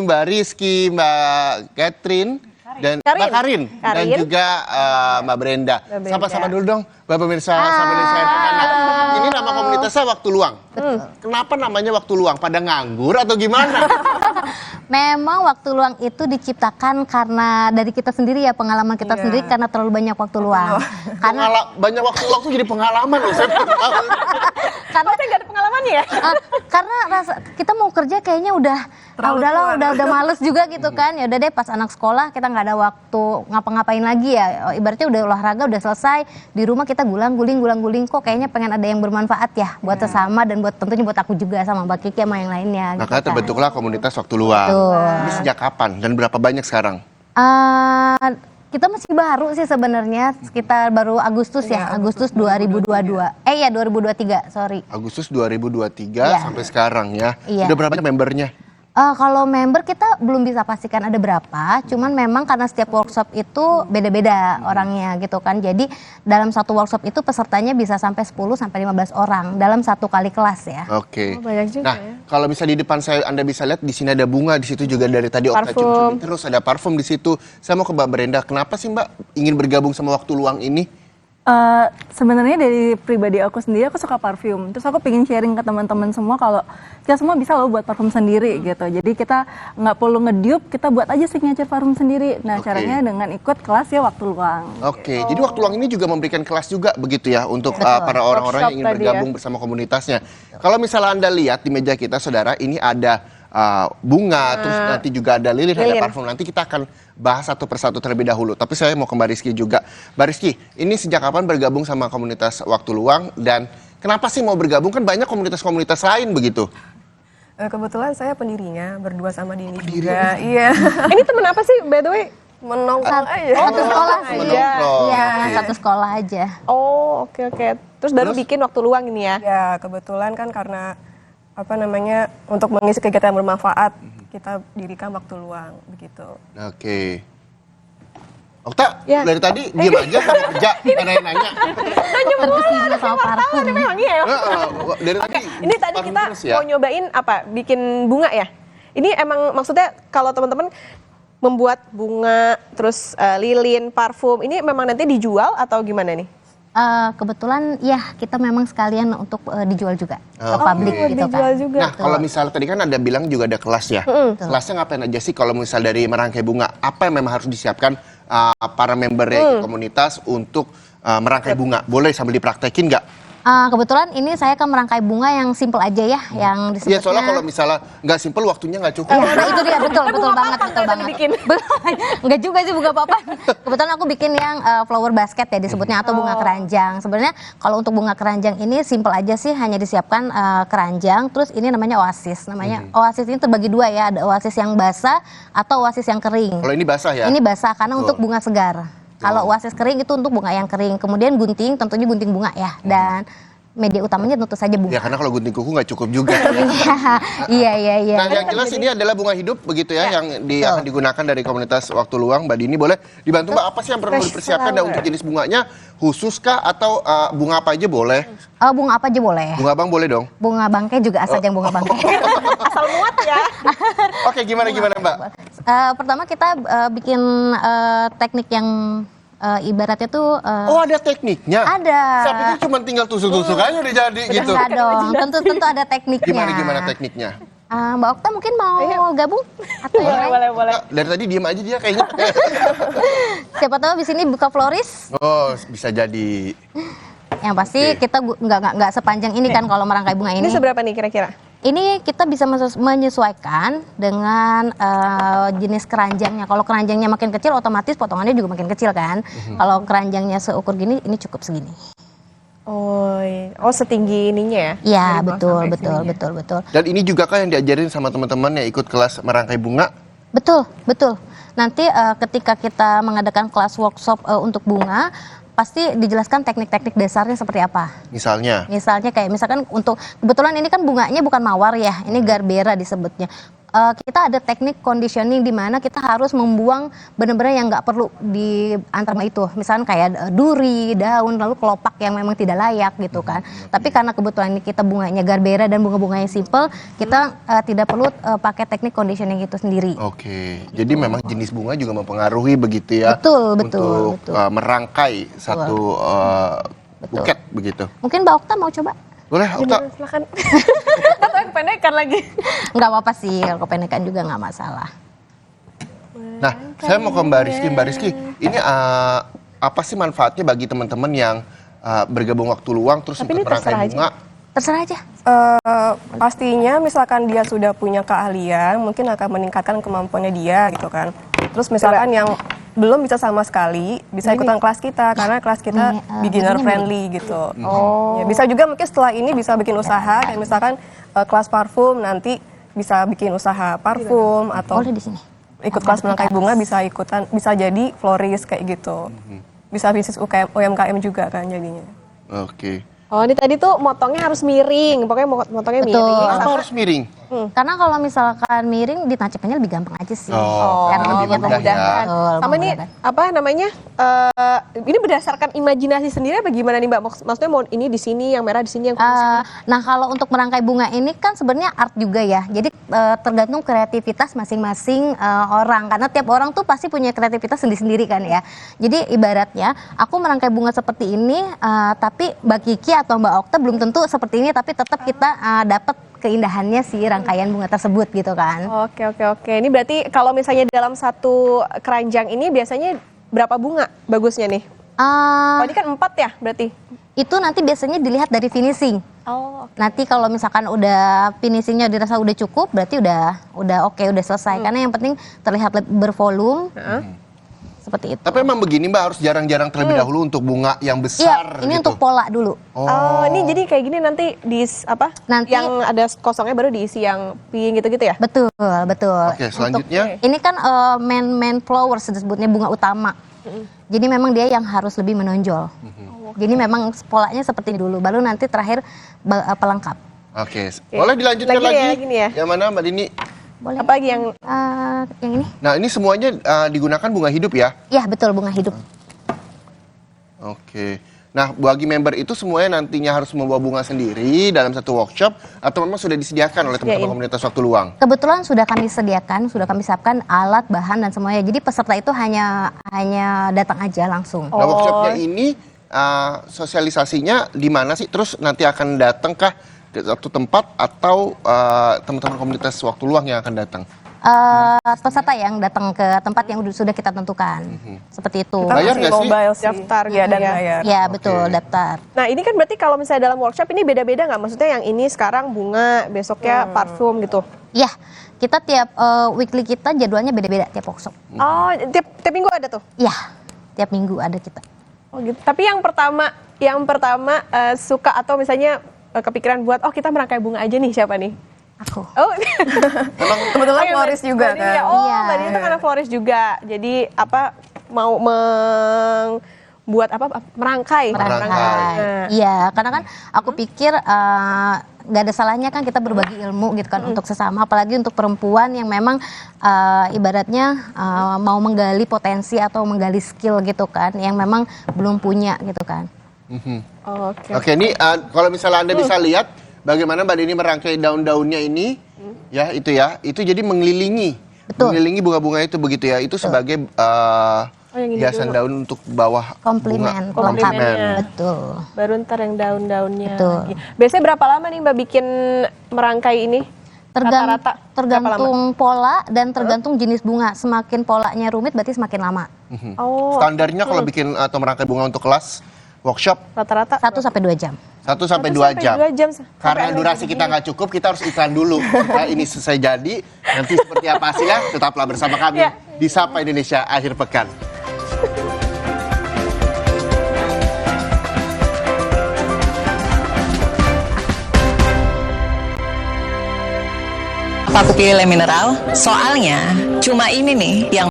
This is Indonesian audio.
Mbak Rizky, Mbak Catherine, dan Mbak Karin, dan juga Mbak Brenda. Sama-sama dulu dong, Mbak pemirsa. Ini nama komunitasnya Waktu Luang. Kenapa namanya Waktu Luang? Pada nganggur atau gimana? Memang waktu luang itu diciptakan karena dari kita sendiri ya, pengalaman kita sendiri karena terlalu banyak waktu luang. Karena banyak waktu luang tuh jadi pengalaman loh. Karena saya nggak ada pengalamannya ya. Karena kita mau kerja kayaknya udah males juga gitu kan. Ya udah deh, pas anak sekolah kita nggak ada waktu ngapa-ngapain lagi ya. Ibaratnya udah olahraga udah selesai, di rumah kita guling-guling kok kayaknya pengen ada yang bermanfaat ya buat sesama dan tentunya buat aku juga sama Mbak Kiki sama yang lainnya. Maka gitu terbentuklah komunitas Waktu Luang. Ini sejak kapan dan berapa banyak sekarang? Kita masih baru sih sebenarnya, sekitar baru Agustus ya, Agustus 2022. 2023, sorry. Agustus 2023 sampai sekarang ya. Udah berapa banyak membernya? Kalau member kita belum bisa pastikan ada berapa, cuman memang karena setiap workshop itu beda-beda orangnya gitu kan. Jadi dalam satu workshop itu pesertanya bisa sampai 10 sampai 15 orang dalam satu kali kelas ya. Oke. Banyak juga nah, kalau bisa di depan saya Anda bisa lihat di sini ada bunga, di situ juga dari tadi Okta cium-cium, terus ada parfum di situ. Saya mau ke Mbak Brenda, kenapa sih Mbak ingin bergabung sama Waktu Luang ini? Sebenarnya dari pribadi aku sendiri, aku suka parfum. Terus aku pengen sharing ke teman-teman semua kalau kita semua bisa loh buat parfum sendiri gitu. Jadi kita nggak perlu nge-dupe, kita buat aja signature parfum sendiri. Nah caranya dengan ikut kelas ya Waktu Luang. Oke, jadi Waktu Luang ini juga memberikan kelas juga begitu ya untuk para orang-orang yang ingin bergabung bersama komunitasnya. Kalau misalnya Anda lihat di meja kita saudara, ini ada bunga, terus nanti juga ada lilin, ada parfum. Nanti kita akan bahas satu persatu terlebih dahulu. Tapi saya mau ke Mbak Rizky juga. Mbak Rizky, ini sejak kapan bergabung sama komunitas Waktu Luang dan kenapa sih mau bergabung? Kan banyak komunitas-komunitas lain begitu. Kebetulan saya pendirinya berdua sama Dini juga. Iya. Ini temen apa sih by the way? Menongkrong aja. Satu sekolah sih. Iya, satu sekolah aja. Oh, oke. Terus baru bikin Waktu Luang ini ya? Ya, kebetulan kan karena untuk mengisi kegiatan yang bermanfaat, kita dirikan Waktu Luang begitu. Oke. Okta, dari tadi diam aja sampai kerja, ada yang nanya. Terkesima sama parfum. Memang iya. Dari tadi. Ini tadi kita mau nyobain bikin bunga ya. Ini emang maksudnya kalau teman-teman membuat bunga, terus lilin, parfum, ini memang nanti dijual atau gimana nih? Kebetulan ya kita memang sekalian untuk dijual juga ke publik gitu kan. Nah kalau misalnya tadi kan Anda bilang juga ada kelas ya. Kelasnya ngapain aja sih kalau misal dari merangkai bunga? Apa yang memang harus disiapkan para member komunitas untuk merangkai bunga? Boleh sambil dipraktekin nggak? Kebetulan ini saya kan merangkai bunga yang simple aja ya, yang disebutnya. Iya, soalnya kalau misalnya nggak simple waktunya nggak cukup. Nah itu dia, betul banget. Nggak juga sih bunga apa-apa. Kebetulan aku bikin yang flower basket ya disebutnya, atau bunga keranjang. Sebenarnya kalau untuk bunga keranjang ini simple aja sih, hanya disiapkan keranjang, terus ini namanya oasis. Oasis ini terbagi dua ya, ada oasis yang basah atau oasis yang kering. Kalau ini basah ya? Ini basah karena untuk bunga segar. Kalau oasis kering itu untuk bunga yang kering. Kemudian gunting, tentunya gunting bunga ya. Dan media utamanya tentu saja bunga. Ya karena kalau gunting kuku nggak cukup juga. Iya. Nah yang jelas ini adalah bunga hidup begitu ya, yang akan digunakan dari komunitas Waktu Luang. Mbak Dini boleh dibantu Mbak, apa sih yang perlu dipersiapkan dan untuk jenis bunganya khusus kah atau bunga apa aja boleh? Bunga apa aja boleh. Bunga bang boleh dong? Bunga bangkai juga asal yang bunga bangkai. Asal muat ya. Oke, gimana Mbak? Pertama kita bikin teknik yang ibaratnya tuh oh ada tekniknya? Ada. Saya pikir cuma tinggal tusuk-tusuk aja udah jadi gitu. Enggak dong, tentu ada tekniknya. Gimana tekniknya? Mbak Okta mungkin mau gabung? Atau boleh. Dari tadi diem aja dia kayaknya. Siapa tahu di sini buka floris? Oh bisa jadi. Yang pasti kita nggak sepanjang ini kan kalau merangkai bunga ini. Ini seberapa nih kira-kira? Ini kita bisa menyesuaikan dengan jenis keranjangnya. Kalau keranjangnya makin kecil, otomatis potongannya juga makin kecil kan. Kalau keranjangnya seukur gini, ini cukup segini. Oh setinggi ininya ya? Iya betul. Dan ini juga kan yang diajarin sama teman-teman yang ikut kelas merangkai bunga? Betul. Nanti ketika kita mengadakan kelas workshop untuk bunga, pasti dijelaskan teknik-teknik dasarnya seperti apa. Misalnya kayak misalkan untuk kebetulan ini kan bunganya bukan mawar ya, ini garbera disebutnya. kita ada teknik conditioning di mana kita harus membuang benar-benar yang nggak perlu di antara itu. Misalnya kayak duri, daun, lalu kelopak yang memang tidak layak gitu kan. Tapi karena kebetulan ini kita bunganya Garbera dan bunga-bunganya simple, kita tidak perlu pakai teknik conditioning itu sendiri. Oke, jadi memang jenis bunga juga mempengaruhi begitu ya. Betul. Untuk merangkai satu buket begitu. Mungkin Mbak Okta mau coba? Boleh, Okta? Silakan. Atau yang kependekan lagi. Nggak apa-apa sih, kalau kependekan juga nggak masalah. Nah, saya mau ke Mbak Rizky. Mbak Rizky, ini apa sih manfaatnya bagi teman-teman yang bergabung waktu luang terus Tapi ikut ini terserah merangkai bunga? Terserah aja. Pastinya misalkan dia sudah punya keahlian, mungkin akan meningkatkan kemampuannya dia gitu kan. Terus misalkan yang belum bisa sama sekali, bisa ikutan kelas kita karena kelas kita beginner friendly gitu. Ya, bisa juga mungkin setelah ini bisa bikin usaha, kayak misalkan kelas parfum nanti bisa bikin usaha parfum atau Boleh di sini. ikut kelas merangkai bunga bisa ikutan, bisa jadi florist kayak gitu. Bisa bisnis UMKM juga kan jadinya. Oke. Oh, ini tadi tuh motongnya harus miring, pokoknya motongnya Betul. miring. Kenapa harus miring? Karena kalau misalkan miring ditancapnya lebih gampang aja sih. Oh, Karena lebih dia mudah ya. memudahkan. Betul, Sama ini memudahkan. apa namanya? Ini berdasarkan imajinasi sendiri apa gimana nih Mbak? Maksudnya mau ini di sini, yang merah di sini, yang kuning di sini. Nah, kalau untuk merangkai bunga ini kan sebenarnya art juga ya. Jadi tergantung kreativitas masing-masing orang. Karena tiap orang tuh pasti punya kreativitas sendiri-sendiri kan ya. Jadi ibaratnya aku merangkai bunga seperti ini, tapi Mbak Kiki atau Mbak Okta belum tentu seperti ini, tapi tetap kita dapat keindahannya si rangkaian bunga tersebut gitu kan. Oke. Ini berarti kalau misalnya dalam satu keranjang ini biasanya berapa bunga bagusnya nih? Oh, ini kan 4 ya berarti? Itu nanti biasanya dilihat dari finishing. Oh, Nanti kalau misalkan udah finishingnya dirasa udah cukup, berarti udah oke, udah selesai. Karena yang penting terlihat bervolume. Seperti itu. Tapi emang begini Mbak, harus jarang-jarang terlebih dahulu untuk bunga yang besar Iya, ini gitu. untuk pola dulu. Oh, ini jadi kayak gini nanti Nanti- yang ada kosongnya baru diisi yang pink gitu-gitu ya? Betul. Oke, selanjutnya? Ini kan main flowers disebutnya bunga utama. Jadi memang dia yang harus lebih menonjol. Jadi memang polanya seperti ini dulu, baru nanti terakhir pelengkap. Oke, boleh dilanjutkan Lagi lagi? ya, gini ya? Yang mana Mbak Dini? Boleh. Apa lagi yang Yang ini? Nah, ini semuanya digunakan bunga hidup ya? Ya betul, bunga hidup. Oke. Nah, bagi member itu semuanya nantinya harus membawa bunga sendiri dalam satu workshop atau memang sudah disediakan oleh teman-teman komunitas waktu luang? Kebetulan sudah kami sediakan, sudah kami siapkan alat, bahan dan semuanya. Jadi peserta itu hanya datang aja langsung. Nah, workshopnya ini sosialisasinya di mana sih? Terus nanti akan datang kah ke satu tempat atau teman-teman komunitas waktu luang yang akan datang? Peserta yang datang ke tempat yang sudah kita tentukan. Seperti itu. Kita Bayar masih nggak sih? mobile sih. Daftar Iya, gitu dan ya? bayar. Ya betul, daftar. Nah ini kan berarti kalau misalnya dalam workshop ini beda-beda nggak? Maksudnya yang ini sekarang bunga, besoknya parfum gitu? Ya, kita tiap weekly kita jadwalnya beda-beda tiap workshop. Oh, tiap minggu ada tuh? Ya, tiap minggu ada kita. Oh gitu. Tapi yang pertama suka atau misalnya kepikiran buat, oh kita merangkai bunga aja nih, siapa nih? Aku. Oh, Kebetulan Oke, florist Mbak- juga Mbak Dini kan. ya. Oh, Iya. Mbak Dini itu karena florist juga. Jadi mau buat merangkai. Merangkai. Iya, karena kan aku pikir nggak ada salahnya kan kita berbagi ilmu gitu kan untuk sesama, apalagi untuk perempuan yang memang ibaratnya mau menggali potensi atau menggali skill gitu kan, yang memang belum punya gitu kan. Oh, oke. Oke, ini kalau misalnya Anda bisa lihat bagaimana Mbak Dini merangkai daun-daunnya ini, ya itu jadi mengelilingi, Betul. mengelilingi bunga-bunga itu begitu ya, itu sebagai yang ini hiasan daun untuk bawah Komplimen, bunga. lengkap. Komplimennya. Betul. Baru ntar yang daun-daunnya. Betul. lagi. Biasanya berapa lama nih Mbak bikin merangkai ini? Rata-rata berapa lama? Tergantung pola dan tergantung jenis bunga. Semakin polanya rumit berarti semakin lama. Oh, Standarnya kalau bikin atau merangkai bunga untuk kelas workshop rata-rata 1 sampai 2 jam. 1 sampai 2 jam. 2 jam. Karena durasi kita nggak cukup, kita harus iklan dulu. Nah, ini selesai jadi, nanti seperti apa sih ya? Tetaplah bersama kami Ya. di Sapa Indonesia Akhir Pekan. Aku pilih Le Mineral, soalnya cuma ini nih yang